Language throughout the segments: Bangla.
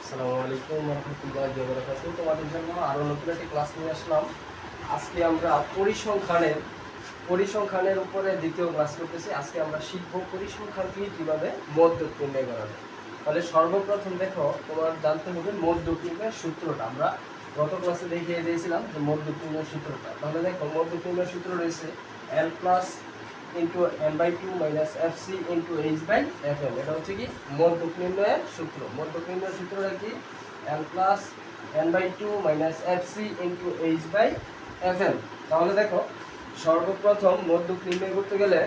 আসসালামু আলাইকুম রহমতুল্লাহি ওয়া বারাকাতুহু। তোমাদের জন্য আরও নতুন একটি ক্লাস নিয়ে আসলাম। আজকে আমরা পরিসংখ্যানের উপরে দ্বিতীয় ক্লাস করতেছি। আজকে আমরা শিখব পরিসংখ্যান থেকে কীভাবে মধ্যক নির্ণয় করা যায়। তাহলে সর্বপ্রথম দেখো, তোমার জানতে হবে মধ্যক নির্ণয়ের সূত্রটা। আমরা গত ক্লাসে দেখিয়ে দিয়েছিলাম যে মধ্যক নির্ণয়ের সূত্রটা। তাহলে দেখো, মধ্যক নির্ণয়ের সূত্র রয়েছে L plus into n/2 minus FC into h/fm। এটা হচ্ছে কি মধ্যক নির্ণয়ের সূত্র। মধ্যক নির্ণয়ের সূত্রটা কি? L plus n/2 minus FC into h/fm। তাহলে দেখো, সর্বপ্রথম মধ্যক নির্ণয় করতে গেলে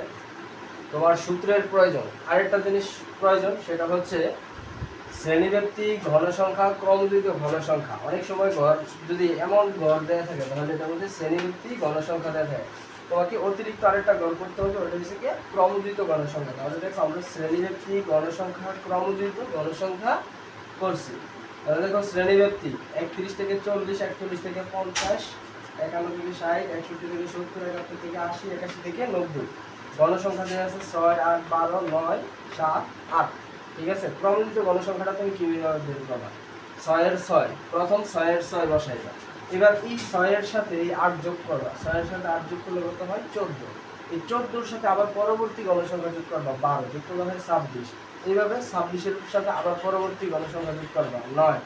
তোমার সূত্রের প্রয়োজন। আরেকটা জিনিস প্রয়োজন, সেটা হচ্ছে শ্রেণীব্যাপ্তি, ঘনসংখ্যা, ক্রমযুক্ত ঘনসংখ্যা। অনেক সময় ঘর যদি এমন ঘর দেওয়া থাকে, তাহলে এটার মধ্যে শ্রেণীব্যাপ্তি, ঘনসংখ্যা দেওয়া থাকে। তোমাকে অতিরিক্ত আরেকটা ঘর করতে হবে, ওটা হচ্ছে কি ক্রমযুক্ত ঘনসংখ্যা। তাহলে দেখো, আমরা শ্রেণীব্যাপ্তি, ঘনসংখ্যা, ক্রমযুক্ত ঘনসংখ্যা করছি। তাহলে দেখো, শ্রেণীব্যাপ্তি 31 থেকে 40, 41 থেকে 50, 51 থেকে 60, 61 থেকে 70, 71 থেকে 80, 81 থেকে 90। ঘনসংখ্যা দেওয়া আছে 6, 8, 12, 9, 7, 8। ঠিক আছে। ক্রমযুক্ত ঘনসংখ্যাটা তুমি কিভাবে বের করবা? 6 এর 6, প্রথম 6 এর 6 বসাইবা। এবার এই 6 এর সাথে এই 8 যোগ করবা। 6 এর সাথে 8 যোগ করলে কত হয়? 14। এই 14 এর সাথে আবার পরবর্তী ঘনসংখ্যা যোগ করবা 12, যোগ করলে হয় 26। এইভাবে 26 এর সাথে আবার পরবর্তী ঘনসংখ্যা যোগ করবা 9,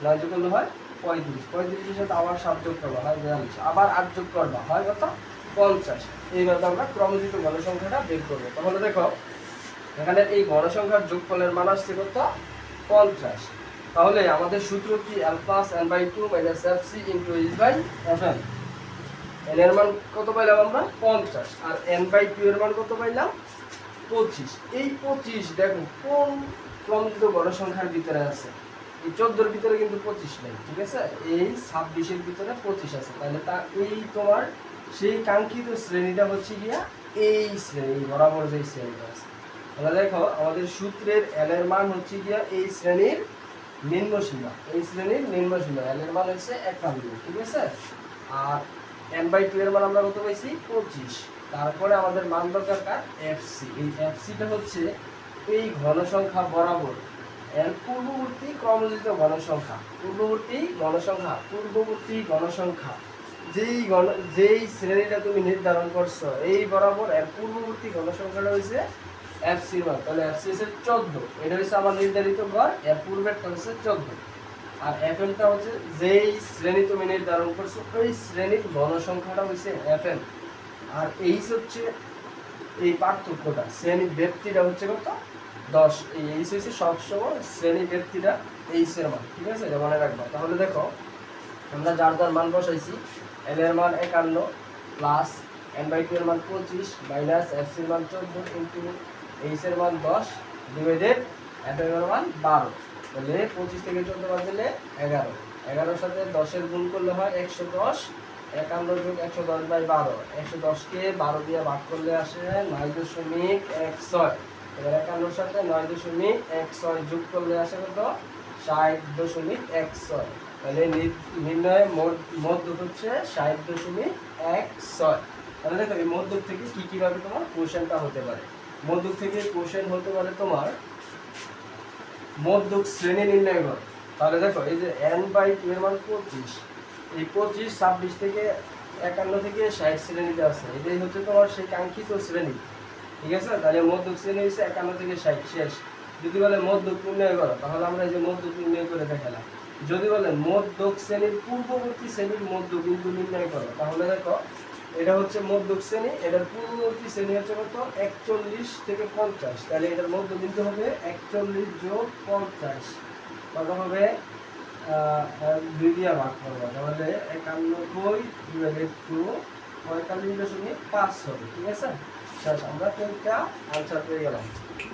9 যোগ করলে হয় 35। 35 এর সাথে আবার 7 যোগ করবা হয় 42, আবার 8 যোগ করবা হয় কত? 50। এইভাবে আমরা ক্রমযুক্ত ঘনসংখ্যাটা বের করবো। তাহলে দেখো, এখানে এই ঘনসংখ্যার যোগফলের মান আসছে কত? 50। তাহলে আমাদের সূত্র কি? L plus n/2 minus FC into h/fm। n এর মান কত পাইলাম আমরা? 50। আর n/2 এর মান কত পাইলাম? 25। এই 25 দেখো কোন ক্রমযুক্ত ঘনসংখ্যার ভিতরে আছে? এই 14 এর ভিতরে কিন্তু 25 নেই। ঠিক আছে, এই 26 এর ভিতরে 25 আছে। তাহলে তা এই তোমার সেই কাঙ্ক্ষিত শ্রেণীটা হচ্ছে গিয়া এই শ্রেণী বরাবর যে শ্রেণীটা আছে। তাহলে দেখো, আমাদের সূত্রের L এর মান হচ্ছে গিয়া এই শ্রেণীর নিম্ন সীমা। এই শ্রেণীর নিম্ন সীমা L এর মান হচ্ছে 51। ঠিক আছে। আর n/2 এর মান আমরা কত পাইছি? 25। তারপরে আমাদের মান দরকার কার? FC। এই FCটা হচ্ছে এই ঘনসংখ্যা বরাবর এর পূর্ববর্তী ক্রমযুক্ত ঘনসংখ্যা। পূর্ববর্তী ঘনসংখ্যা যেই শ্রেণীটা তুমি নির্ধারণ করছো, এই বরাবর এর পূর্ববর্তী ঘনসংখ্যাটা হচ্ছে FC এর মান। তাহলে FC হচ্ছে 14। এটা হচ্ছে আমার নির্ধারিত ঘর, এর পূর্বেরটা হচ্ছে 14। আর fm টা হচ্ছে যেই শ্রেণী তুমি নির্ধারণ করছো, ওই শ্রেণীর ঘনসংখ্যাটা হচ্ছে fm। আর h হচ্ছে এই পার্থক্যটা, শ্রেণী ব্যক্তিটা হচ্ছে কত? 10। এই h হচ্ছে সবসময় শ্রেণী ব্যক্তিটা h এর মান। ঠিক আছে, এটা মনে রাখবা। তাহলে দেখো, আমরা যার যার মান বসাইছি। L এর মান 51 প্লাস n/2 এর মান 25 মাইনাস FC এর মান 14 ইন্টু h এর মান 10 ডিভাইডেড fm এর মান 12। তাহলে 25 থেকে 14 বাদ দিলে 11। 11 সাথে 10 এর গুণ করলে হয় 110। 51 যোগ 110/12, 110কে 12 দিয়ে ভাগ করলে আসে 9.16। এবার 51 সাথে 9.16 যোগ করলে আসে কত? 60.16। তাহলে নির্ণয় মধ্যক হচ্ছে 60.16। তাহলে দেখো, এই মধ্যক থেকে কি কিভাবে তোমার কোশ্চেনটা হতে পারে? মধ্যক থেকে কোশ্চেন হতে পারে তোমার মধ্যক শ্রেণী নির্ণয় করো। তাহলে দেখো, এই যে n/2 এর মান 25, এই 25 26 থেকে 51 থেকে 60 শ্রেণীতে আছে। এটাই হচ্ছে তোমার সেই কাঙ্ক্ষিত শ্রেণী। ঠিক আছে। তাহলে মধ্যক শ্রেণী হচ্ছে 51 থেকে 60 শেষ। যদি বলে মধ্যক নির্ণয় করো, তাহলে আমরা এই যে মধ্যক নির্ণয় করে দেখালাম। যদি বলে মধ্যক শ্রেণীর পূর্ববর্তী শ্রেণীর মধ্যবিন্দু নির্ণয় করো, তাহলে দেখো, এটা হচ্ছে মধ্যক শ্রেণী, এটার পূর্ববর্তী শ্রেণী হচ্ছে কত? 41 থেকে 50। তাহলে এটার মধ্যবিন্দু হবে 41 যোগ 50। কত হবে? 2 দিয়ে ভাগ করবো, তাহলে 91 ডিভাইডেড 2 45.5 হবে। ঠিক আছে, শেষ। আমরা তিনটা আনসার পেয়ে গেলাম।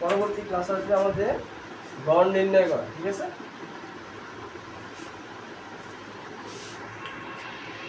পরবর্তী ক্লাস আসবে আমাদের গড় নির্ণয় করা। ঠিক আছে।